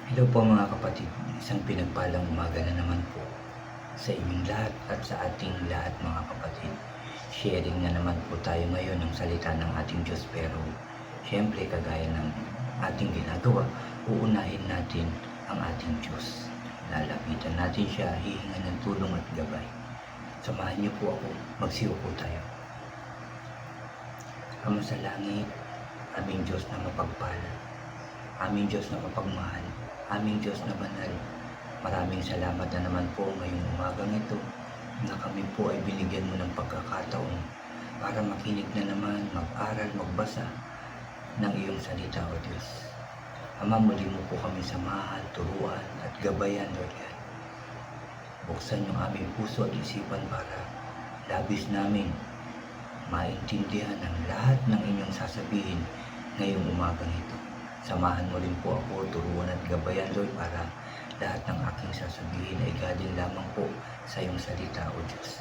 Hello po mga kapatid, isang pinagpalang umaga na naman po sa inyong lahat at sa ating lahat mga kapatid. Sharing na naman po tayo ngayon ng salita ng ating Diyos, pero syempre kagaya ng ating ginagawa, uunahin natin ang ating Diyos. Lalapitan natin siya, hihingan ng tulong at gabay. Samahan niyo po ako, magsiyo po tayo. Ama sa langit, aming Diyos na mapagpala, aming Diyos na mapagmahal, aming Diyos na banal, maraming salamat na naman po ngayong umagang ito na kami po ay binigyan mo ng pagkakataon para makinig na naman, mag-aral, magbasa ng iyong salita, O Diyos. Ama, muli mo po kami samahan, turuan at gabayan, Lord God. Buksan yung aming puso at isipan para labis namin maintindihan ang lahat ng inyong sasabihin ngayong umagang ito. Samahan mo rin po ako, turuan at gabayan, Lord, para lahat ng aking sasabihin ay galing lamang po sa iyong salita, O Diyos.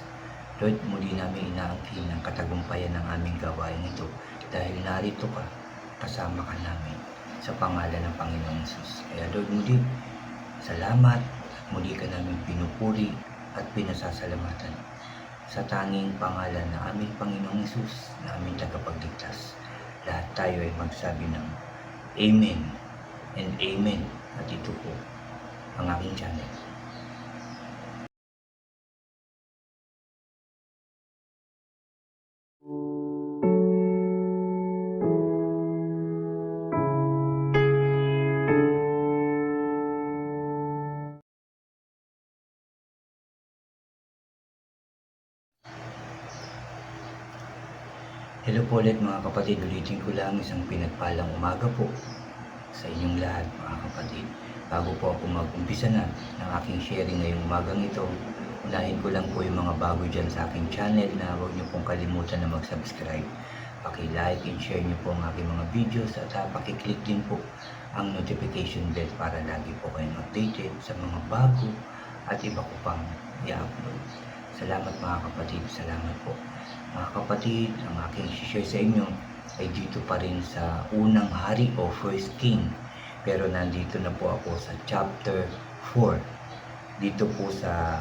Lord, muli namin inaangkin ang katagumpayan ng aming gawain ito dahil narito ka, kasama ka namin sa pangalan ng Panginoong Hesus. Kaya Lord, muli, salamat at muli ka namin pinupuri at pinasasalamatan sa tanging pangalan ng aming Panginoong Hesus na aming tagapagligtas. Lahat tayo ay magsabi ng Amen and Amen. At ito po ang aking channel. Hello po ulit mga kapatid, ulitin ko lang isang pinagpalang umaga po sa inyong lahat mga kapatid. Bago po ako mag-umpisa na ng aking sharing ngayong umagang ito, unahin ko lang po yung mga bago dyan sa aking channel na huwag niyo pong kalimutan na mag-subscribe. Paki-like and share niyo po ang aking mga videos at paki-click din po ang notification bell para lagi po kayong updated sa mga bago at iba ko pang i-upload. Salamat mga kapatid, salamat po. Mga kapatid, ang aking share sa inyo ay dito pa rin sa unang hari o First King. Pero nandito na po ako sa chapter 4. Dito po sa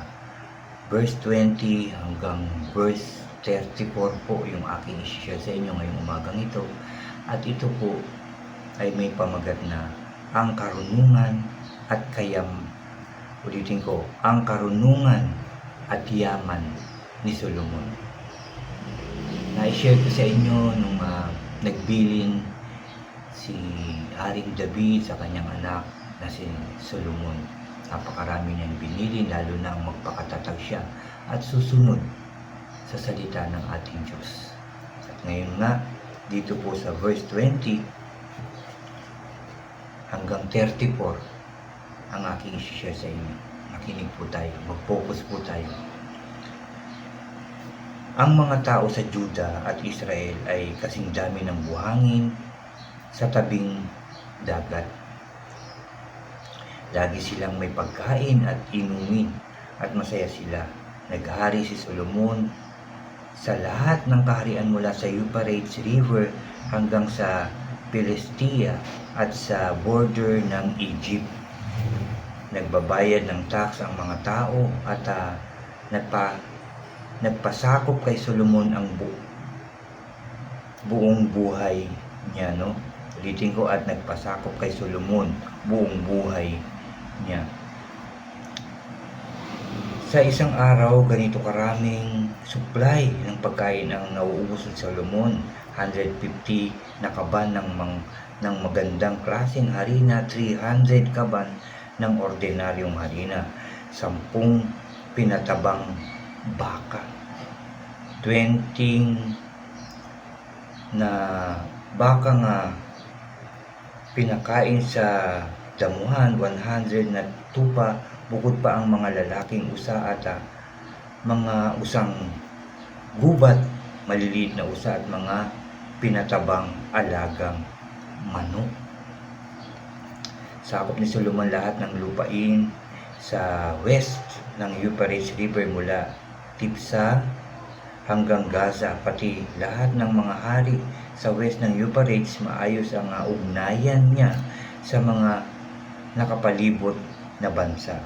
verse 20 hanggang verse 34 po yung aking share sa inyo ngayong umagang ito. At ito po ay may pamagat na ang karunungan at ulitin ko, ang karunungan at yaman ni Solomon. Na-share ko sa inyo nung nagbilin si Haring David sa kanyang anak na si Solomon. Napakarami niyang binili, lalo na ang magpakatatag siya at susunod sa salita ng ating Diyos. At ngayon nga, dito po sa verse 20 hanggang 34 ang aking i-share sa inyo. Makinig po tayo, mag-focus po tayo. Ang mga tao sa Juda at Israel ay kasing dami ng buhangin sa tabing dagat. Lagi silang may pagkain at inumin at masaya sila. Naghari si Solomon sa lahat ng kaharian mula sa Euphrates River hanggang sa Philistia at sa border ng Egypt. Nagbabayad ng tax ang mga tao at nagpasakop kay Solomon ang buong buhay niya, no? Ulitin ko, at nagpasakop kay Solomon buong buhay niya. Sa isang araw, ganito karaming supply ng pagkain ang nauubos ni Solomon. 150 na kaban ng magandang klaseng harina, 300 kaban ng ordinaryong harina, 10 pinatabang baka, 20 na baka nga pinakain sa damuhan, 100 na tupa, bukod pa ang mga lalaking usa at mga usang gubat, maliliit na usa at mga pinatabang alagang manok. Sakop ni Solomon lahat ng lupain sa west ng Euphrates River mula Tipsa hanggang Gaza, pati lahat ng mga hari sa west ng Euphrates. Maayos ang ugnayan niya sa mga nakapalibot na bansa.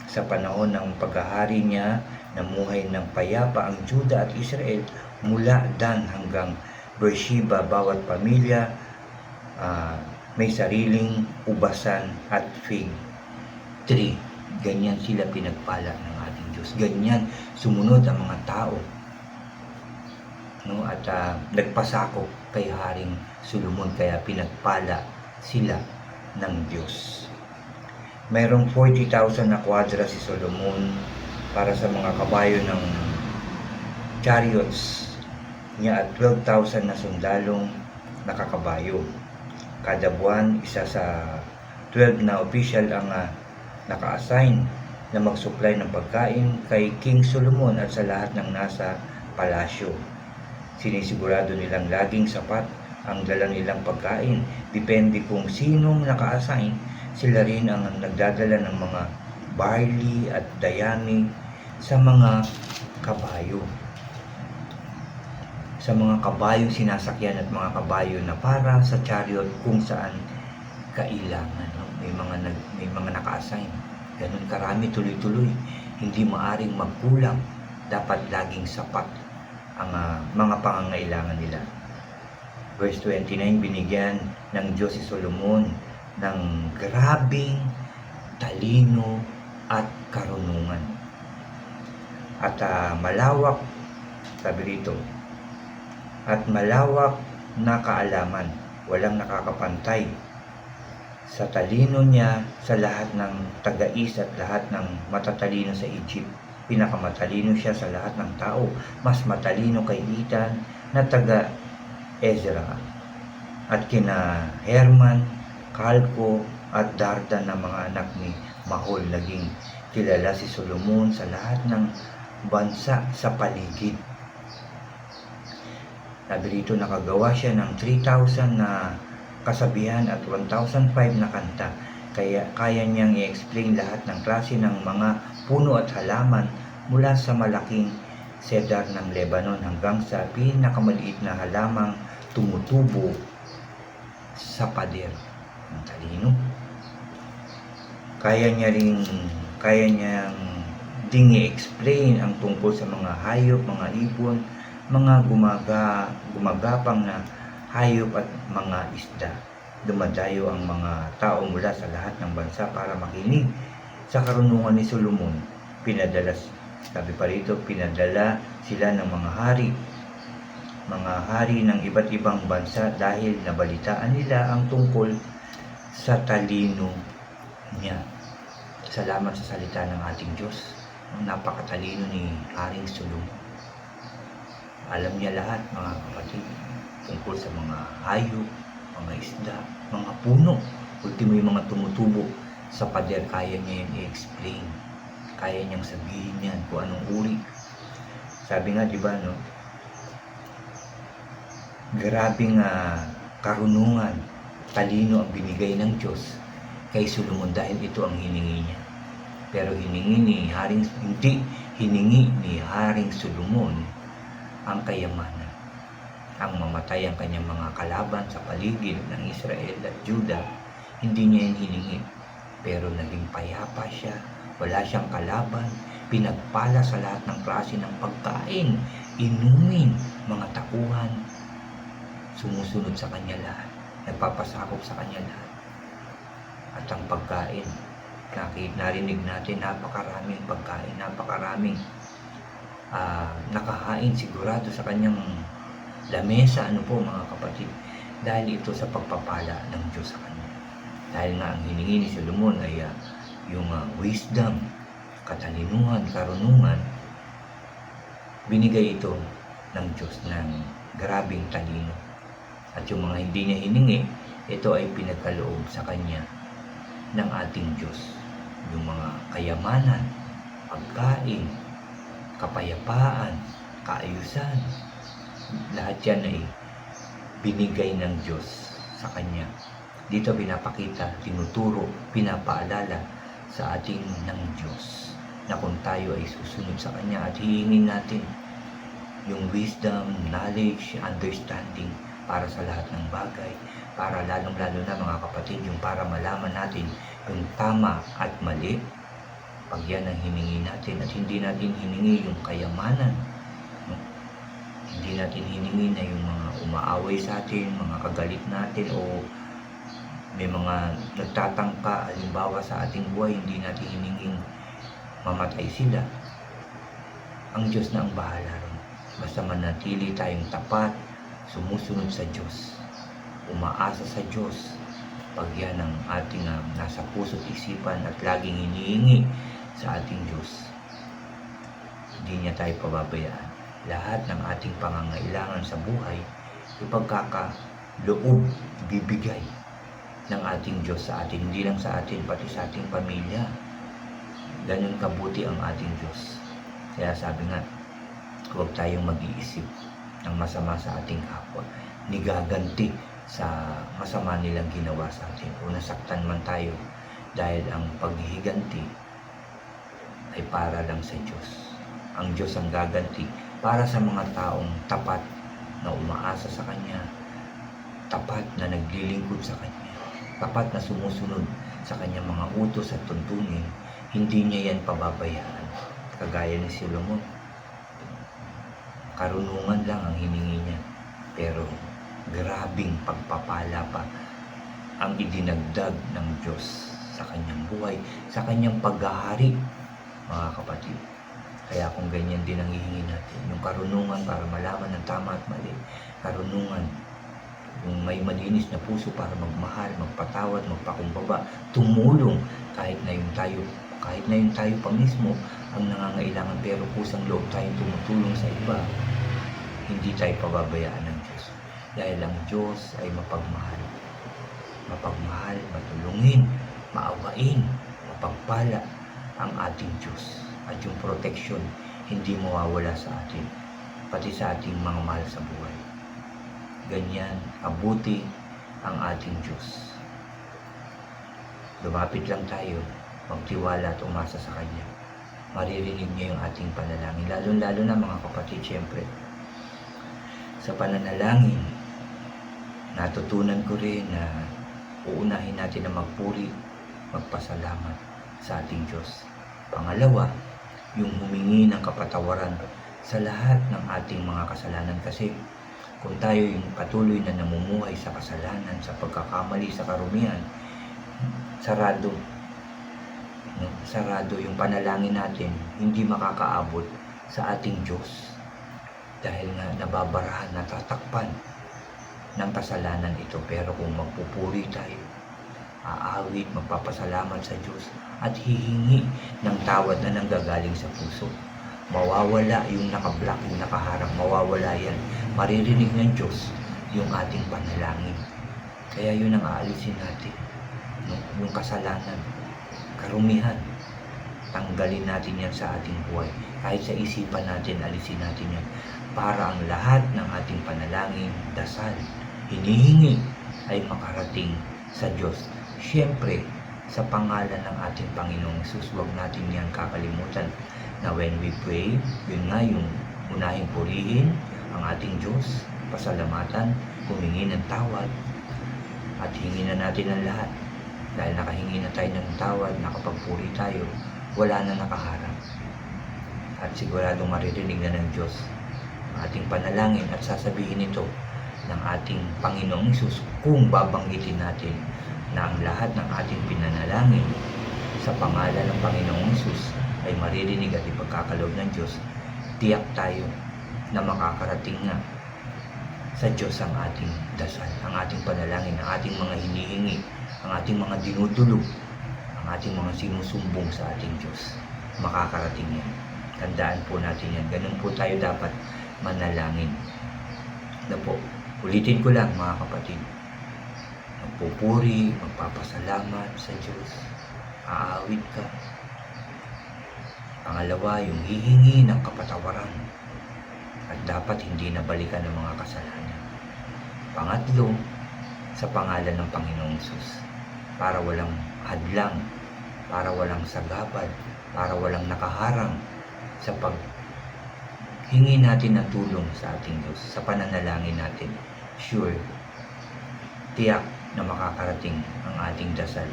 Sa panahon ng paghahari niya, namuhay ng payapa ang Juda at Israel mula Dan hanggang Beersheba. Bawat pamilya may sariling ubasan at fig tree. Ganyan sila pinagpala ng ating Diyos. Ganyan sumunod ang mga tao. No? At nagpasakop kay Haring Solomon, kaya pinagpala sila ng Diyos. Mayroong 40,000 na kwadra si Solomon para sa mga kabayo ng chariots niya at 12,000 na sundalong nakakabayo. Kada buwan, isa sa 12 na official ang naka-assign na mag-supply ng pagkain kay King Solomon at sa lahat ng nasa palasyo. Sinisigurado nilang laging sapat ang dala nilang pagkain. Depende kung sinong naka-assign, sila rin ang nagdadala ng mga barley at dayami sa mga kabayo. Sa mga kabayong sinasakyan at mga kabayo na para sa chariot kung saan kailangan. No? May mga naka-assign. Ganun karami, tuloy-tuloy. Hindi maaring magkulang. Dapat laging sapat ang mga pangangailangan nila. Verse 29, binigyan ng Diyos si Solomon ng grabing talino at karunungan. At malawak, sabi rito, at malawak na kaalaman, walang nakakapantay sa talino niya sa lahat ng taga-is at lahat ng matatalino sa Egypt. Pinakamatalino siya sa lahat ng tao. Mas matalino kay Ethan na taga Ezra at kina Herman, Calco at Darda na mga anak ni Mahol. Naging kilala si Solomon sa lahat ng bansa sa paligid. Sabi rito, nakagawa siya ng 3,000 na kasabihan at 1,005 na kanta. Kaya niyang i-explain lahat ng klase ng mga puno at halaman mula sa malaking cedar ng Lebanon hanggang sa pinakamaliit na halamang tumutubo sa pader. Ang talino. Kaya niyang ding i-explain ang tungkol sa mga hayop, mga ibon, mga gumagapang na hayop at mga isda. Dumadayo ang mga tao mula sa lahat ng bansa para makinig sa karunungan ni Solomon. Sabi pa rito, pinadala sila ng mga hari ng iba't ibang bansa dahil nabalitaan nila ang tungkol sa talino niya. Salamat sa salita ng ating Diyos. Napakatalino ni Haring Solomon. Alam niya lahat, mga kapatid, tungkol sa mga hayop, mga isda, mga puno, ultimo yung mga tumutubo sa pader. Kaya niya yung i-explain, kaya niyang sabihin yan kung anong uri. Sabi nga, di ba, no? Grabing karunungan, talino ang binigay ng Diyos kay Solomon dahil ito ang hiningi niya. Pero hindi hiningi ni Haring Solomon ang kayamanan, ang mamatay ang kanyang mga kalaban sa paligid ng Israel at Juda. Hindi niya yan hiningi, pero naging payapa siya, wala siyang kalaban, pinagpala sa lahat ng klase ng pagkain, inumin, mga takuhan, sumusunod sa kanya lahat, nagpapasakop sa kanya lahat. At ang pagkain, narinig natin, napakaraming pagkain, napakaraming nakahain sigurado sa kanyang lamesa, mga kapatid, dahil ito sa pagpapala ng Diyos sa kanya. Dahil nga ang hiningi ni Solomon ay yung wisdom, katalinuhan, karunungan, binigay ito ng Diyos ng grabing talino. At yung mga hindi niya hiningi, ito ay pinagkaloob sa kanya ng ating Diyos. Yung mga kayamanan, pagkain, kapayapaan, kaayusan, lahat yan ay binigay ng Diyos sa kanya. Dito pinapakita, tinuturo, pinapaalala sa ating ng Diyos na kung tayo ay susunod sa kanya at hihingin natin yung wisdom, knowledge, understanding para sa lahat ng bagay, para lalong-lalo na mga kapatid, yung para malaman natin yung tama at mali. Pag yan ang hiningi natin at hindi natin hiningi yung kayamanan, no? Hindi natin hiningi na yung mga umaaway sa atin, mga kagalit natin, o may mga nagtatangka halimbawa sa ating buhay, hindi natin hininging mamatay sila. Ang Diyos na ang bahala ron. Basta manatili tayong tapat, sumusunod sa Diyos, umaasa sa Diyos. Pag yan ang ating nasa puso't isipan at laging hinihingi sa ating Diyos, hindi niya tayo pababayaan. Lahat ng ating pangangailangan sa buhay, ipagkakaloob, bibigay ng ating Diyos sa atin. Hindi lang sa atin, pati sa ating pamilya. Ganun kabuti ang ating Diyos. Kaya sabi nga, huwag tayong mag-iisip ng masama sa ating kapwa, ni gaganti sa masama nilang ginawa sa atin, o nasaktan man tayo, dahil ang paghihiganti ay para lang sa Diyos. Ang Diyos ang gaganti para sa mga taong tapat na umaasa sa Kanya, tapat na naglilingkod sa Kanya, tapat na sumusunod sa Kanyang mga utos at tuntunin. Hindi niya yan pababayaan. Kagaya ni Solomon, karunungan lang ang hiningi niya, pero grabing pagpapala pa ang idinagdag ng Diyos sa kanyang buhay, sa kanyang paghahari, mga kapatid. Kaya kung ganyan din ang hihingi natin, yung karunungan para malaman ang tama at mali, karunungan, yung may malinis na puso para magmahal, magpatawad, magpakumbaba, tumulong kahit na yung tayo pa mismo ang nangangailangan, pero kusang loob tayong tumutulong sa iba, hindi tayo pababayaan ng Diyos. Dahil ang Diyos ay mapagmahal, matulungin, maawain, mapagpala ang ating Diyos. At yung proteksyon hindi mawawala sa atin, pati sa ating mga mahal sa buhay. Ganyan kabuti ang ating Diyos. Lumapit lang tayo, magtiwala at umasa sa Kanya. Maririnig niya yung ating panalangin. Lalo na mga kapatid, siyempre, sa pananalangin, natutunan ko rin na uunahin natin na magpuri, magpasalamat sa ating Diyos. Pangalawa, yung humingi ng kapatawaran sa lahat ng ating mga kasalanan. Kasi kung tayo yung patuloy na namumuhay sa kasalanan, sa pagkakamali, sa karumihan, sarado yung panalangin natin, hindi makakaabot sa ating Diyos, dahil nga nababarahan, natatakpan ng kasalanan ito. Pero kung magpupuri tayo, aawit, magpapasalamat sa Diyos at hihingi ng tawad na nanggagaling sa puso, mawawala yung nakablock, yung nakaharap, mawawala yan. Maririnig ng Diyos yung ating panalangin. Kaya yun ang aalisin natin, yung kasalanan, karumihan, tanggalin natin yan sa ating buhay. Kahit sa isipan natin, alisin natin yan, para ang lahat ng ating panalangin, dasal, hinihingi ay makarating sa Diyos. Siyempre, sa pangalan ng ating Panginoong Hesus, huwag natin yan kakalimutan na when we pray, yun nga yung unahing purihin ang ating Diyos, pasalamatan, humingi ng tawad, at hingi na natin ang lahat. Dahil nakahingi na tayo ng tawad, nakapagpuri tayo, wala na nakaharap. At siguradong maririnig na ng Diyos ang ating panalangin, at sasabihin ito ng ating Panginoong Hesus kung babanggitin natin na ang lahat ng ating pinanalangin sa pangalan ng Panginoong Hesus ay maririnig at ipagkakaloob ng Diyos. Tiyak tayo na makakarating nga sa Diyos ang ating dasal, ang ating panalangin, ang ating mga hinihingi, ang ating mga dinudulog, ang ating mga sinusumbong sa ating Diyos. Makakarating yan. Tandaan po natin yan. Ganun po tayo dapat manalangin. Na po, ulitin ko lang mga kapatid, magpupuri, magpapasalamat sa Diyos, aawit ka. Pangalawa, yung hihingi ng kapatawaran, at dapat hindi nabalikan ng mga kasalanan. Pangatlo, sa pangalan ng Panginoong Hesus, para walang hadlang, para walang sagabal, para walang nakaharang sa paghingi natin ng tulong sa ating Diyos, sa pananalangin natin. sure, tiyak na makakarating ang ating dasal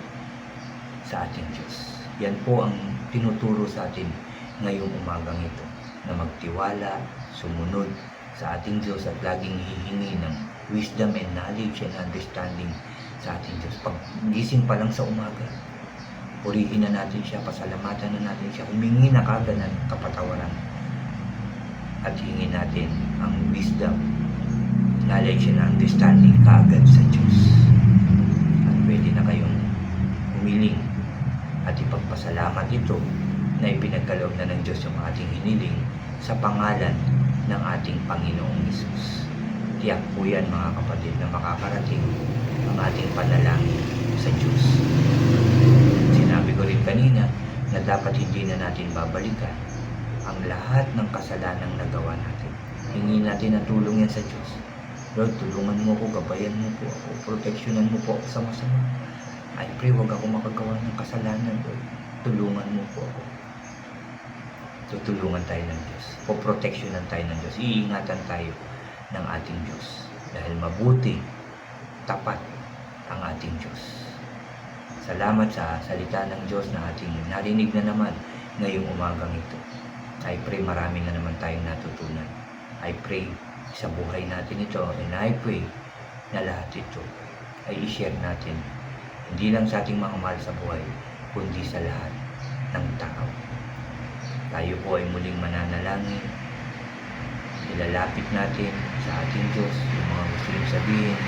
sa ating Diyos. Yan po ang tinuturo sa atin ngayong umagang ito, na magtiwala, sumunod sa ating Diyos at laging hihingi ng wisdom and knowledge and understanding sa ating Diyos. Pag gising pa lang sa umaga, purihin na natin siya, pasalamatan na natin siya, humingi na kagad ng kapatawaran at hingin natin ang wisdom, knowledge and understanding kaagad sa Diyos. At pwede na kayong humiling at ipagpasalamat ito na ipinagkaloob na ng Diyos yung ating hiniling sa pangalan ng ating Panginoong Hesus. Tiyak po yan mga kapatid na makakarating ang ating panalangin sa Diyos. Sinabi ko rin kanina na dapat hindi na natin babalikan ang lahat ng kasalanang nagawa natin. Hingin natin ang tulong yan sa Diyos. Lord, tulungan mo ako, gabayan mo po ako, proteksyonan mo po ako sa masama. I pray wag ako makagawa ng kasalanan, Lord. Tulungan mo po ako. Tutulungan tayo ng Diyos. Poproteksyonan tayo ng Diyos. Iingatan tayo ng ating Diyos. Dahil mabuti, tapat ang ating Diyos. Salamat sa salita ng Diyos na ating narinig na naman ngayong umagang ito. I pray marami na naman tayong natutunan. I pray sa buhay natin ito, and I pray na lahat ito ay i-share natin hindi lang sa ating mga mahal sa buhay, kundi sa lahat ng tao. Tayo po ay muling mananalangin. Ilalapit natin sa ating Diyos yung mga gusto yung sabihin.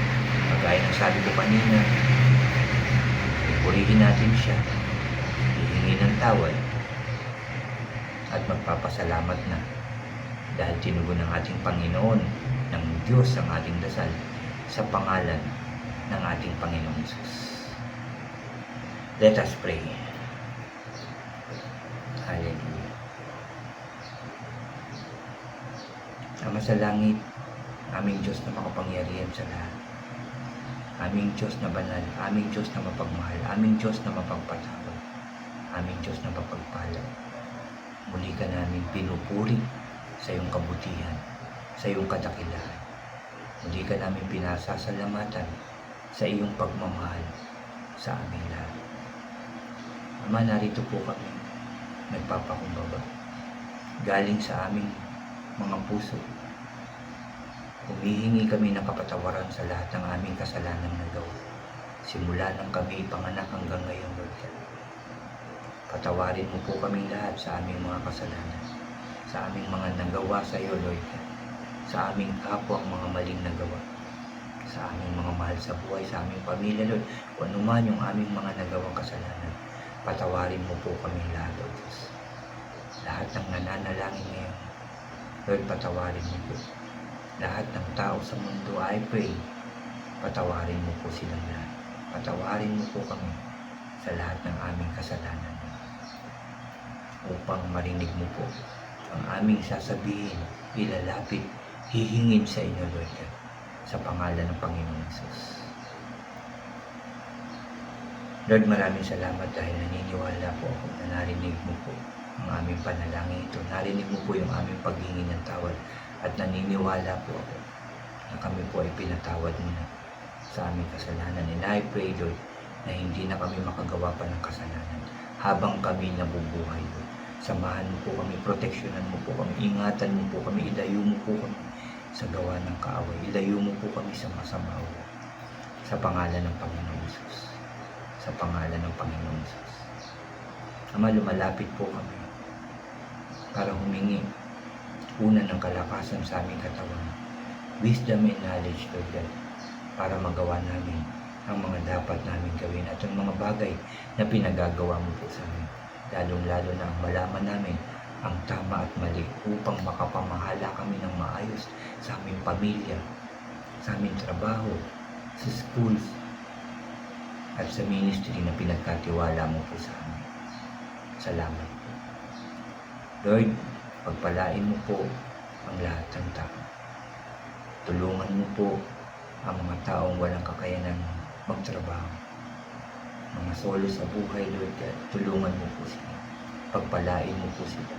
Kagaya ng sabi ko kanina, purihin natin siya, hihingi ng tawad, at magpapasalamat na dahil tinugon ng ating Panginoon ng Diyos ang ating dasal sa pangalan ng ating Panginoong Hesus. Let us pray. Hallelujah. Ama sa langit, aming Diyos na makapangyarihan sa lahat, aming Diyos na banal, aming Diyos na mapagmahal, aming Diyos na mapagpatawad, aming Diyos na mapagpala, muli ka namin pinupuri sa iyong kabutihan, sa iyong kadakilahan. Muli ka namin pinasasalamatan sa iyong pagmamahal sa aming lahat. Ama, narito po kami, nagpapakumbaba, galing sa aming mga puso. Humihingi kami ng kapatawaran sa lahat ng aming kasalanang nagawa, simula nang kami ipanganak hanggang ngayon, Lord God. Patawarin mo po kami lahat sa aming mga kasalanan, sa aming mga nagawa sa iyo, Lord God, sa aming kapwa ang mga maling nagawa, sa aming mga mahal sa buhay, sa aming pamilya, Lord, kung anuman yung aming mga nagawang kasalanan, patawarin mo po kami lahat, Lord Jesus. Lahat ng nananalangin ngayon, Lord, patawarin mo po. Lahat ng tao sa mundo, I pray, patawarin mo po silang lahat. Patawarin mo po kami sa lahat ng aming kasalanan, upang marinig mo po ang aming sasabihin, ilalapit, hihingin sa inyo, Lord God, sa pangalan ng Panginoong Hesus. Lord, maraming salamat dahil naniniwala po ako na narinig mo po ang aming panalangin ito. Narinig mo po yung aming paghingi ng tawad, at naniniwala po ako na kami po ay pinatawad mo na sa aming kasalanan. And I pray, Lord, na hindi na kami makagawa pa ng kasalanan habang kami nabubuhay, Lord. Samahan mo po kami, proteksyonan mo po kami, ingatan mo po kami, ilayo mo po kami sa gawa ng kaaway, ilayo mo po kami sa masama, Lord. Sa pangalan ng Panginoong Hesus. Sa pangalan ng Panginoong Hesus. Ama, lumalapit po kami para humingi una ng kalakasan sa aming katawan, wisdom and knowledge, Lord God, para magawa namin ang mga dapat namin gawin at ang mga bagay na pinagagawa mo po sa amin. Lalong-lalo na ang malaman namin ang tama at mali upang makapamahala kami ng maayos sa aming pamilya, sa aming trabaho, sa schools, at sa ministry na pinagkatiwala mo po sa amin. Salamat po. Lord, pagpalain mo po ang lahat ng tao. Tulungan mo po ang mga taong walang kakayanan magtrabaho. Mga solo sa buhay, Lord God, tulungan mo po sila. Pagpalain mo po sila.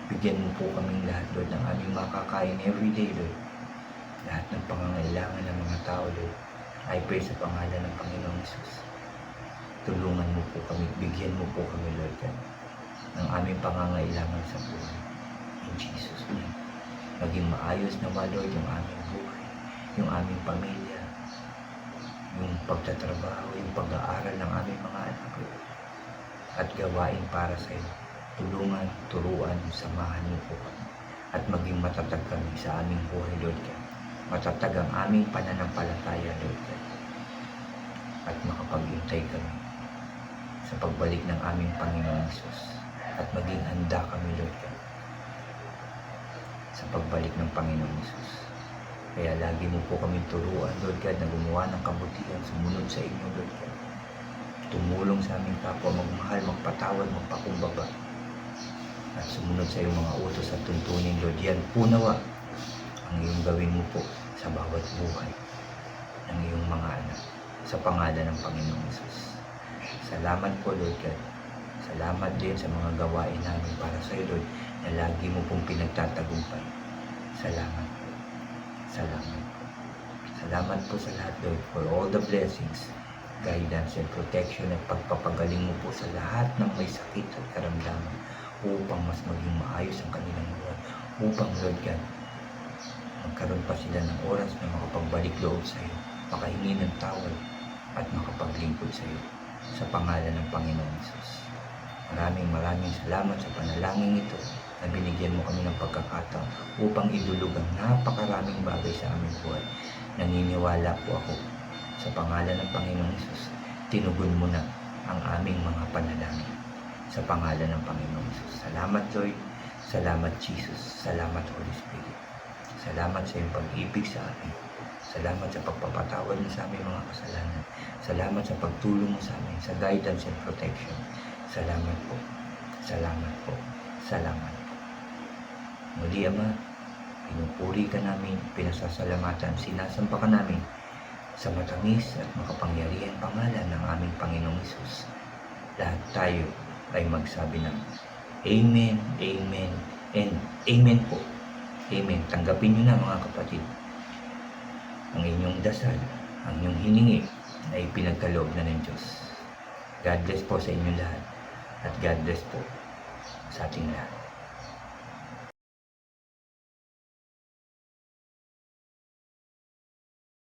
Bigyan mo po kaming lahat, Lord, ng aming makakain everyday, Lord. lahat ng pangangailangan ng mga tao, Lord. I pray sa pangalan ng Panginoong Jesus. Tulungan mo po kami, bigyan mo po kami, Lord God, ng aming pangangailangan sa buhay. In Jesus' name. Maging maayos naman, Lord, yung aming buhay, yung aming pamilya, yung pagtatrabaho, yung pag-aaral ng aming mga anak, Lord. At gawain para sa iyo. Tulungan, turuan, samahan mo po kami. At maging matatag kami sa aming buhay, Lord God. Matatag ang aming pananampalataya, Lord God. At makapaghintay kami sa pagbalik ng aming Panginoong Jesus. At maging handa kami, Lord God, sa pagbalik ng Panginoong Jesus. Kaya lagi mo po kami turuan, Lord God, na gumawa ng kabutihan, sumunod sa inyo, Lord God. Tumulong sa aming kapwa, magmahal, magpatawad, magpakumbaba. At sumunod sa iyong mga utos at tuntunin, Lord. Yan po nawa ang iyong gawin mo po sa bawat buhay ng iyong mga anak sa pangalan ng Panginoong Jesus. Salamat po, Lord God. Salamat din sa mga gawain namin para sa iyo, Lord, na lagi mo pong pinagtatagumpay. Salamat po. Salamat po. Salamat po sa lahat, Lord, for all the blessings, guidance and protection at pagpapagaling mo po sa lahat ng may sakit at karamdaman upang mas maging maayos ang kanilang buhay. Upang, Lord God, magkaroon pa sila ng oras na makapagbalik loob sa iyo, makahingi ng tawad at makapaglingkod sa iyo sa pangalan ng Panginoong Jesus. Maraming salamat sa panalangin ito na binigyan mo kami ng pagkakataon upang idulog ang napakaraming bagay sa aming buhay. Naniniwala po ako sa pangalan ng Panginoong Jesus, tinugon mo na ang aming mga panalangin sa pangalan ng Panginoong Jesus. Salamat, Lord. Salamat, Jesus. Salamat, Holy Spirit. Salamat sa iyong pag-ibig sa amin. Salamat sa pagpapatawad mo sa aming mga kasalanan. Salamat sa pagtulong mo sa amin, sa guidance and protection. Salamat po. Salamat po. Salamat po. Muli, Ama, pinupuri ka namin, pinasasalamatan, sinasamba ka namin sa matamis at makapangyarihan pangalan ng aming Panginoong Hesus. Lahat tayo ay magsabi ng Amen, Amen, and Amen po. Amen. Tanggapin nyo na, mga kapatid, ang inyong dasal, ang inyong hiningi ay pinagkaloob na ng Diyos. God bless po sa inyong lahat at God bless po sa ating lahat.